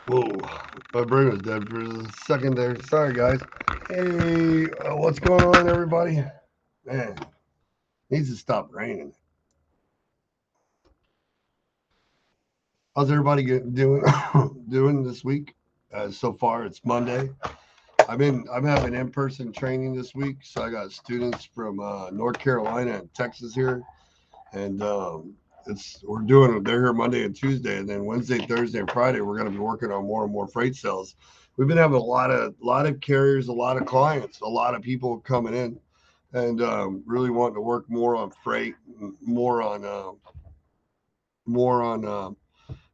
Whoa, my brain was dead for a second there. Sorry, guys. Hey, what's going on, everybody? Man, needs to stop raining. How's everybody doing doing this week? So far, it's Monday. I'm having in-person training this week, so I got students from North Carolina and Texas here, and it's we're doing they're here Monday and Tuesday, and then Wednesday, Thursday, and Friday we're going to be working on more and more freight sales. We've been having a lot of carriers, a lot of clients, a lot of people coming in, and really wanting to work more on freight, more on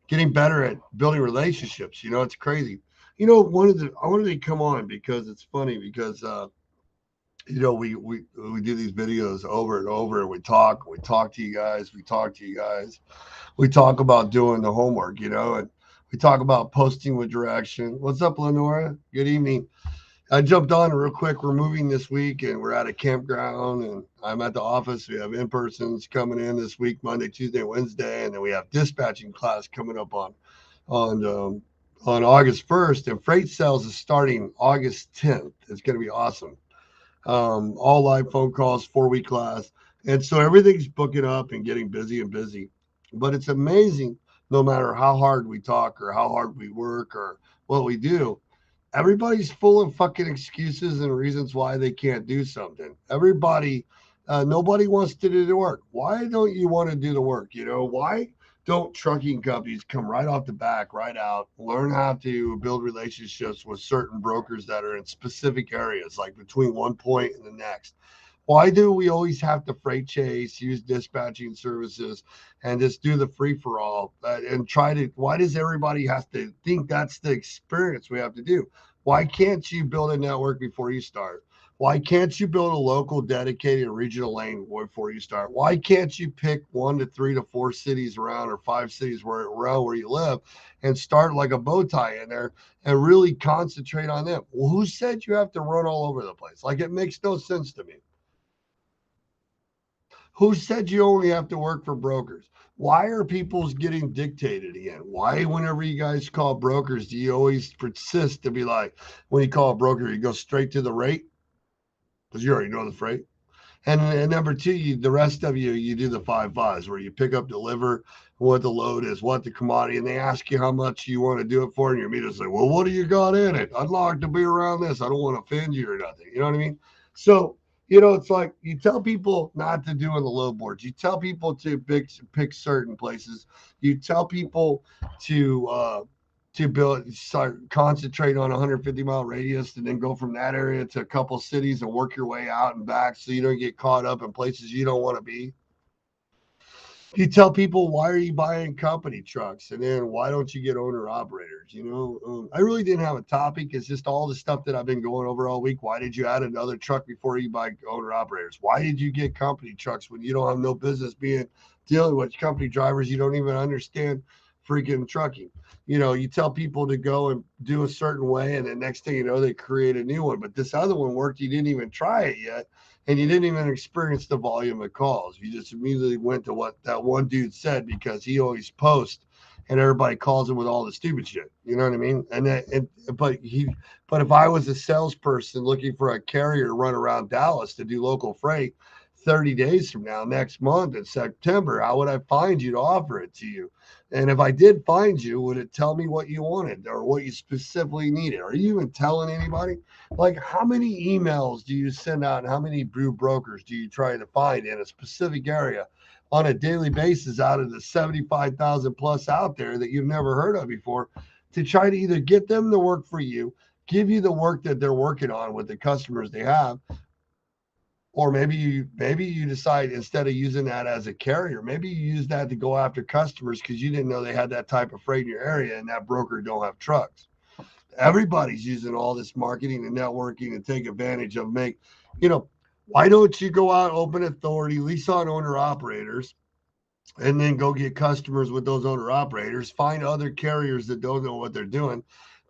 getting better at building relationships. It's crazy. I wanted to come on because it's funny because we do these videos over and over, and we talk to you guys, we talk about doing the homework, and we talk about posting with direction. What's up, Lenora? Good evening. I jumped on real quick. We're moving this week, and we're at a campground, and I'm at the office. We have in-persons coming in this week, Monday, Tuesday, Wednesday, and then we have dispatching class coming up on on August 1st, and freight sales is starting August 10th. It's going to be awesome. All live phone calls, 4 week class. And so everything's booking up and getting busy and busy. But it's amazing, no matter how hard we talk or how hard we work or what we do, everybody's full of fucking excuses and reasons why they can't do something. Nobody wants to do the work. Why don't you want to do the work? Why don't trucking companies come right off the back, right out, learn how to build relationships with certain brokers that are in specific areas, like between one point and the next? Why do we always have to freight chase, use dispatching services, and just do the free for all and try to? Why does everybody have to think that's the experience we have to do? Why can't you build a network before you start? Why can't you build a local dedicated regional lane before you start? Why can't you pick 1 to 3 to 4 cities around or 5 cities around where you live and start like a bow tie in there and really concentrate on them? Well, who said you have to run all over the place? Like, it makes no sense to me. Who said you only have to work for brokers? Why are people's getting dictated again? Why, whenever you guys call brokers, do you always persist to be like, when you call a broker, you go straight to the rate because you already know the freight? And number two, the rest of you do the five fives where you pick up, deliver, what the load is, what the commodity, and they ask you how much you want to do it for, and your meter's like, well, what do you got in it? I'd like to be around this. I don't want to offend you or nothing. You know what I mean? So, it's like you tell people not to do on the load boards. You tell people to pick certain places. You tell people to start concentrate on a 150-mile radius and then go from that area to a couple cities and work your way out and back so you don't get caught up in places you don't want to be. You tell people, why are you buying company trucks, and then why don't you get owner operators? I really didn't have a topic. It's just all the stuff that I've been going over all week. Why did you add another truck before you buy owner operators? Why did you get company trucks when you don't have no business dealing with company drivers? You don't even understand freaking trucking. You tell people to go and do a certain way, and the next thing you know, they create a new one. But this other one worked. You didn't even try it yet, and you didn't even experience the volume of calls. You just immediately went to what that one dude said because he always posts, and everybody calls him with all the stupid shit. You know what I mean? But if I was a salesperson looking for a carrier to run around Dallas to do local freight 30 days from now, next month in September, how would I find you to offer it to you? And if I did find you, would it tell me what you wanted or what you specifically needed? Are you even telling anybody? Like, how many emails do you send out and how many brokers do you try to find in a specific area on a daily basis out of the 75,000 plus out there that you've never heard of before to try to either get them to work for you, give you the work that they're working on with the customers they have, or maybe you decide, instead of using that as a carrier, maybe you use that to go after customers because you didn't know they had that type of freight in your area and that broker don't have trucks. Everybody's using all this marketing and networking and take advantage of you know, why don't you go out, open authority, lease on owner operators, and then go get customers with those owner operators, find other carriers that don't know what they're doing,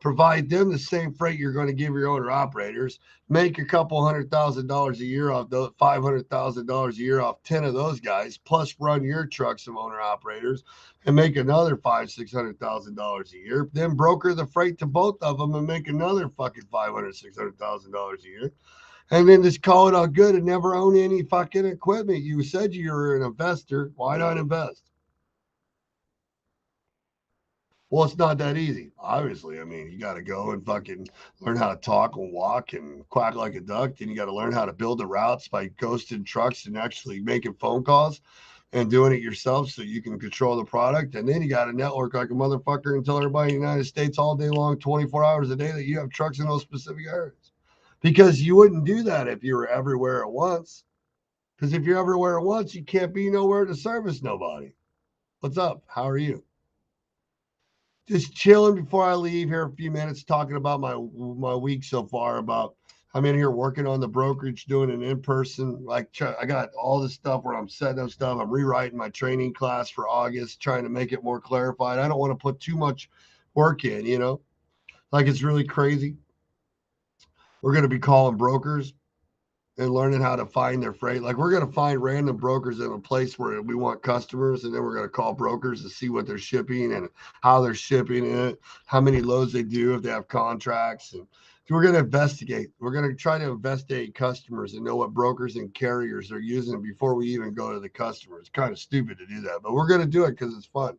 provide them the same freight you're going to give your owner operators, make a couple $100,000 a year off those, $500,000 a year off 10 of those guys, plus run your trucks of owner operators and make another $600,000 a year. Then broker the freight to both of them and make another fucking $600,000 a year. And then just call it all good and never own any fucking equipment. You said you were an investor. Why not invest? Well, it's not that easy, obviously. I mean, you got to go and fucking learn how to talk and walk and quack like a duck. Then you got to learn how to build the routes by ghosting trucks and actually making phone calls and doing it yourself so you can control the product. And then you got to network like a motherfucker and tell everybody in the United States all day long, 24 hours a day, that you have trucks in those specific areas. Because you wouldn't do that if you were everywhere at once. Because if you're everywhere at once, you can't be nowhere to service nobody. What's up? How are you? Just chilling before I leave here a few minutes, talking about my week so far. About I'm in here working on the brokerage, doing an in-person. Like I got all this stuff where I'm setting up stuff. I'm rewriting my training class for August, trying to make it more clarified. I don't want to put too much work in, you know, like it's really crazy. We're going to be calling brokers and learning how to find their freight. Like we're going to find random brokers in a place where we want customers, and then we're going to call brokers to see what they're shipping and how they're shipping it, how many loads they do, if they have contracts. And we're going to investigate. We're going to try to investigate customers and know what brokers and carriers are using before we even go to the customers. It's kind of stupid to do that, but we're going to do it because it's fun.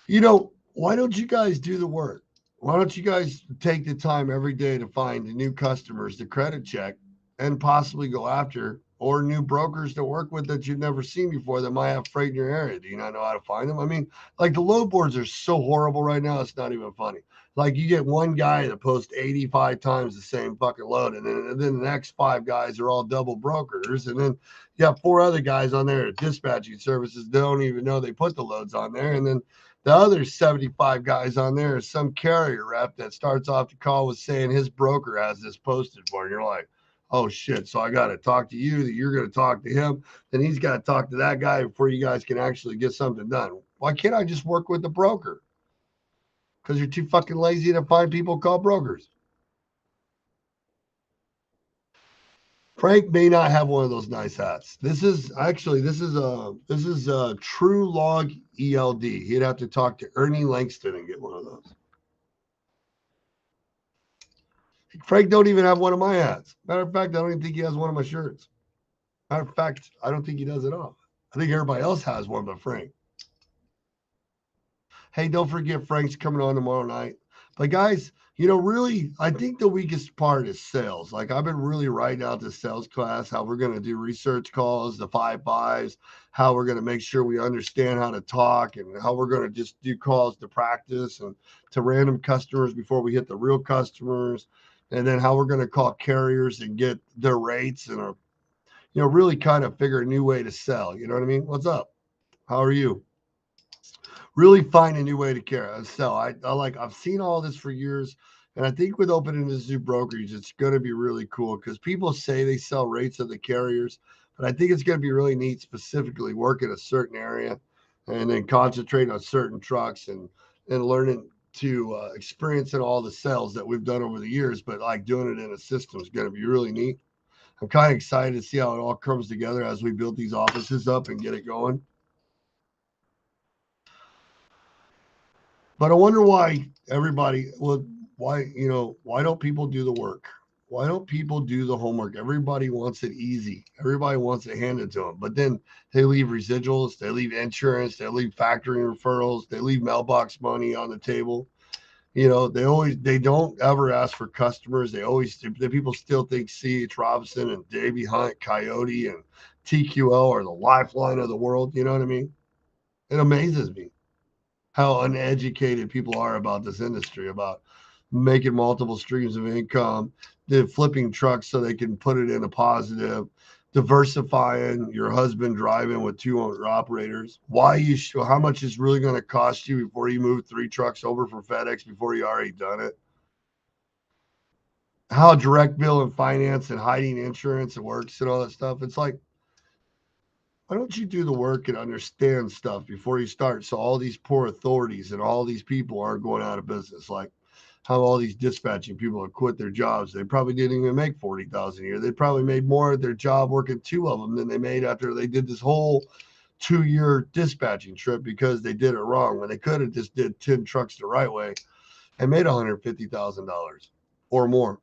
You know, why don't you guys do the work? Why don't you guys take the time every day to find new customers to credit check and possibly go after, or new brokers to work with that you've never seen before that might have freight in your area? Do you not know how to find them? I mean, like the load boards are so horrible right now, it's not even funny. Like you get one guy that posts 85 times the same fucking load, and then the next 5 guys are all double brokers, and then you have 4 other guys on there at dispatching services don't even know they put the loads on there, and then the other 75 guys on there is some carrier rep that starts off the call with saying his broker has this posted for him. You're like, oh shit. So I got to talk to you, that you're going to talk to him. Then he's got to talk to that guy before you guys can actually get something done. Why can't I just work with the broker? Because you're too fucking lazy to find people called brokers. Frank may not have one of those nice hats. This is a True Log ELD. He'd have to talk to Ernie Langston and get one of those. Frank don't even have one of my hats. Matter of fact, I don't even think he has one of my shirts. Matter of fact, I don't think he does at all. I think everybody else has one but Frank. Hey, don't forget Frank's coming on tomorrow night. But guys, you know, really, I think the weakest part is sales. Like I've been really writing out the sales class, how we're going to do research calls, the 5 5s, how we're going to make sure we understand how to talk, and how we're going to just do calls to practice and to random customers before we hit the real customers. And then how we're going to call carriers and get their rates and, you know, really kind of figure a new way to sell. You know what I mean? What's up? How are you? Really find a new way to sell. I've seen all this for years. And I think with opening this new brokerage, it's going to be really cool because people say they sell rates of the carriers, but I think it's going to be really neat, specifically work in a certain area and then concentrate on certain trucks and learning to experience in all the sales that we've done over the years, but like doing it in a system is going to be really neat. I'm kind of excited to see how it all comes together as we build these offices up and get it going. But I wonder why why don't people do the work? Why don't people do the homework? Everybody wants it easy. Everybody wants it handed to them. But then they leave residuals, they leave insurance, they leave factoring referrals, they leave mailbox money on the table. You know, they don't ever ask for customers. The people still think C.H. Robinson and Davey Hunt, Coyote, and TQL are the lifeline of the world. You know what I mean? It amazes me how uneducated people are about this industry, about making multiple streams of income, the flipping trucks so they can put it in a positive, diversifying your husband driving with 2 owner operators. How much is really going to cost you before you move 3 trucks over from FedEx before you already done it? How direct bill and finance and hiding insurance works and all that stuff. It's like, Why don't you do the work and understand stuff before you start? So all these poor authorities and all these people aren't going out of business. Like how all these dispatching people have quit their jobs. They probably didn't even make 40,000 a year. They probably made more at their job working two of them than they made after they did this whole 2 year dispatching trip because they did it wrong when they could have just did 10 trucks the right way and made $150,000 or more.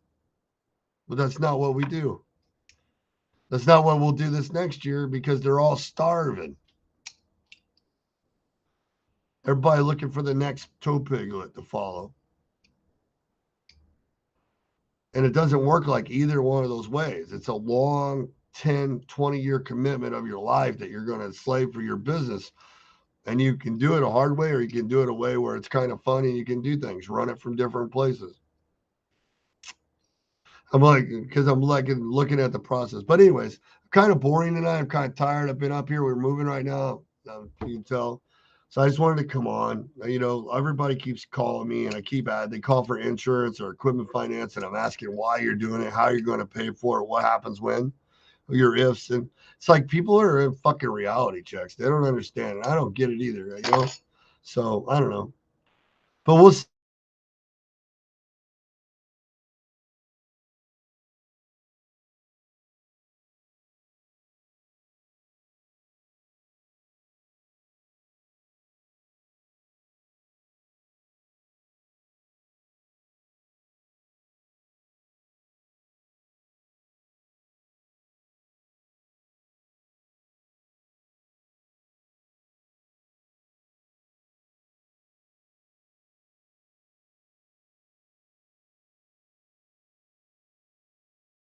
But that's not what we do. That's not what we'll do this next year because they're all starving. Everybody looking for the next toe piglet to follow. And it doesn't work like either one of those ways. It's a long 10, 20-year commitment of your life that you're going to slave for your business. And you can do it a hard way or you can do it a way where it's kind of fun and you can do things, run it from different places. I'm like, because I'm like looking at the process. But anyways, kind of boring tonight. I'm kind of tired. I've been up here. We're moving right now. You can tell. So I just wanted to come on. You know, everybody keeps calling me, and I keep at. They call for insurance or equipment finance, and I'm asking why you're doing it, how you're going to pay for it, what happens when, your ifs, and it's like people are in fucking reality checks. They don't understand, and I don't get it either. You know, so I don't know, but we'll see.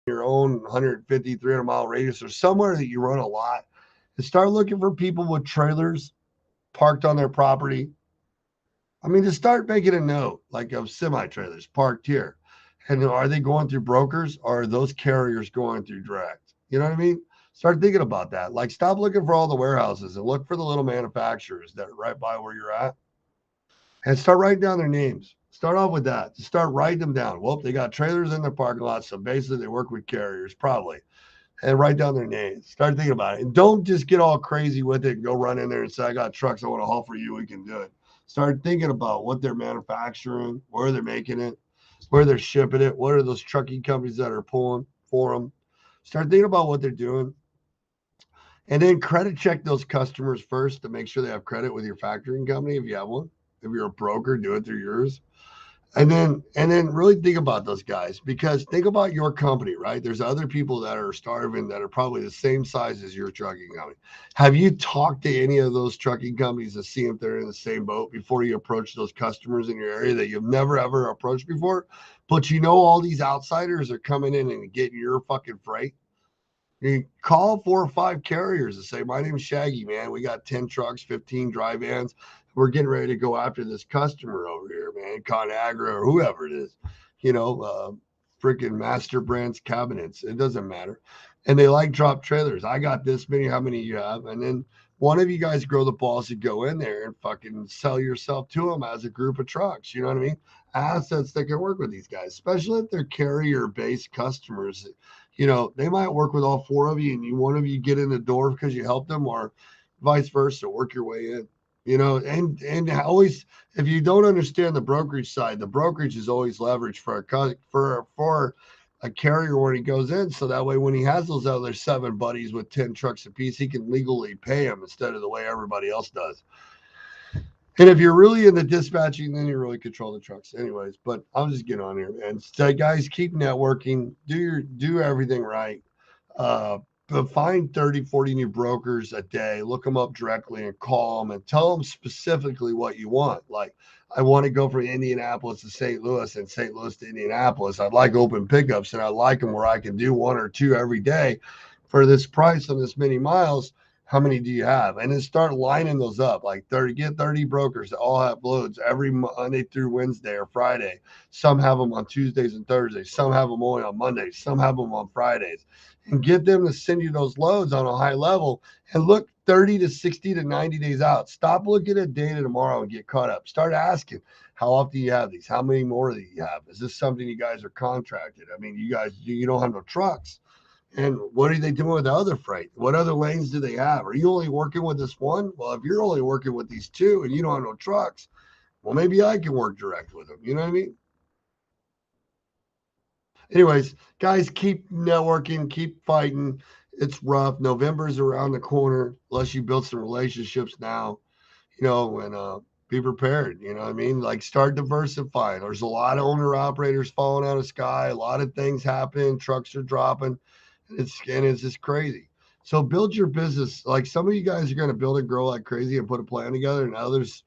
Your own 150, 300-mile radius or somewhere that you run a lot and start looking for people with trailers parked on their property. I mean, to start making a note like of semi trailers parked here. And are they going through brokers or are those carriers going through direct? You know what I mean? Start thinking about that. Like, stop looking for all the warehouses and look for the little manufacturers that are right by where you're at and start writing down their names. Start off with that. Start writing them down. Well, they got trailers in their parking lot. So basically, they work with carriers, probably. And write down their names. Start thinking about it. And don't just get all crazy with it and go run in there and say, I got trucks I want to haul for you. We can do it. Start thinking about what they're manufacturing, where they're making it, where they're shipping it. What are those trucking companies that are pulling for them? Start thinking about what they're doing. And then credit check those customers first to make sure they have credit with your factoring company if you have one. If you're a broker, do it through yours. And then really think about those guys because think about your company, right? There's other people that are starving that are probably the same size as your trucking company. Have you talked to any of those trucking companies to see if they're in the same boat before you approach those customers in your area that you've never ever approached before? But you know all these outsiders are coming in and getting your fucking freight. You call 4 or 5 carriers and say, my name's Shaggy, man. We got 10 trucks, 15 dry vans. We're getting ready to go after this customer over here, man. ConAgra or whoever it is, freaking Master Brands cabinets. It doesn't matter. And they like drop trailers. I got this many. How many you have? And then one of you guys grow the balls to go in there and fucking sell yourself to them as a group of trucks. You know what I mean? Assets that can work with these guys, especially if they're carrier based customers. They might work with all 4 of you and one of you get in the door because you help them or vice versa, work your way in, and always, if you don't understand the brokerage side, the brokerage is always leverage for a carrier when he goes in. So that way, when he has those other 7 buddies with 10 trucks apiece, he can legally pay them instead of the way everybody else does. And if you're really into dispatching, then you really control the trucks. Anyways, but I'll just get on here, man. So guys, keep networking. Do everything right. But find 30, 40 new brokers a day. Look them up directly and call them and tell them specifically what you want. Like, I want to go from Indianapolis to St. Louis and St. Louis to Indianapolis. I'd like open pickups and I like them where I can do 1 or 2 every day for this price on this many miles. How many do you have? And then start lining those up, like 30, get 30 brokers that all have loads every Monday through Wednesday or Friday. Some have them on Tuesdays and Thursdays. Some have them only on Mondays. Some have them on Fridays. And get them to send you those loads on a high level and look 30 to 60 to 90 days out. Stop looking at data tomorrow and get caught up. Start asking, how often do you have these? How many more do you have? Is this something you guys are contracted? I mean, you don't have no trucks. And what are they doing with the other freight? What other lanes do they have? Are you only working with this one? Well, if you're only working with these two and you don't have no trucks, well, maybe I can work direct with them. You know what I mean? Anyways, guys, keep networking, keep fighting. It's rough. November's around the corner, unless you build some relationships now, and be prepared. You know what I mean? Like start diversifying. There's a lot of owner operators falling out of the sky, a lot of things happening, trucks are dropping. It's just crazy. So build your business. Like some of you guys are going to build and grow like crazy and put a plan together, and others,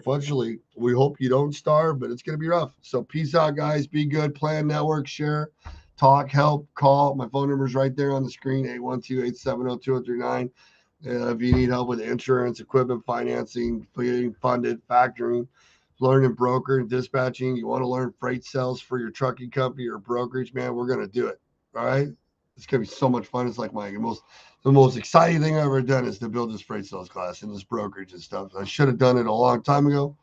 fortunately, we hope you don't starve, but it's going to be rough. So peace out, guys. Be good. Plan, network, share, talk, help, call. My phone number is right there on the screen, 812-870-2039. If you need help with insurance, equipment financing, getting funded, factoring, learning broker and dispatching, you want to learn freight sales for your trucking company or brokerage, man, we're going to do it. All right. It's going to be so much fun. It's like the most exciting thing I've ever done is to build this freight sales class and this brokerage and stuff. I should have done it a long time ago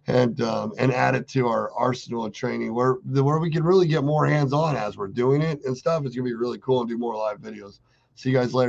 and add it to our arsenal of training where we can really get more hands on as we're doing it and stuff. It's going to be really cool and do more live videos. See you guys later.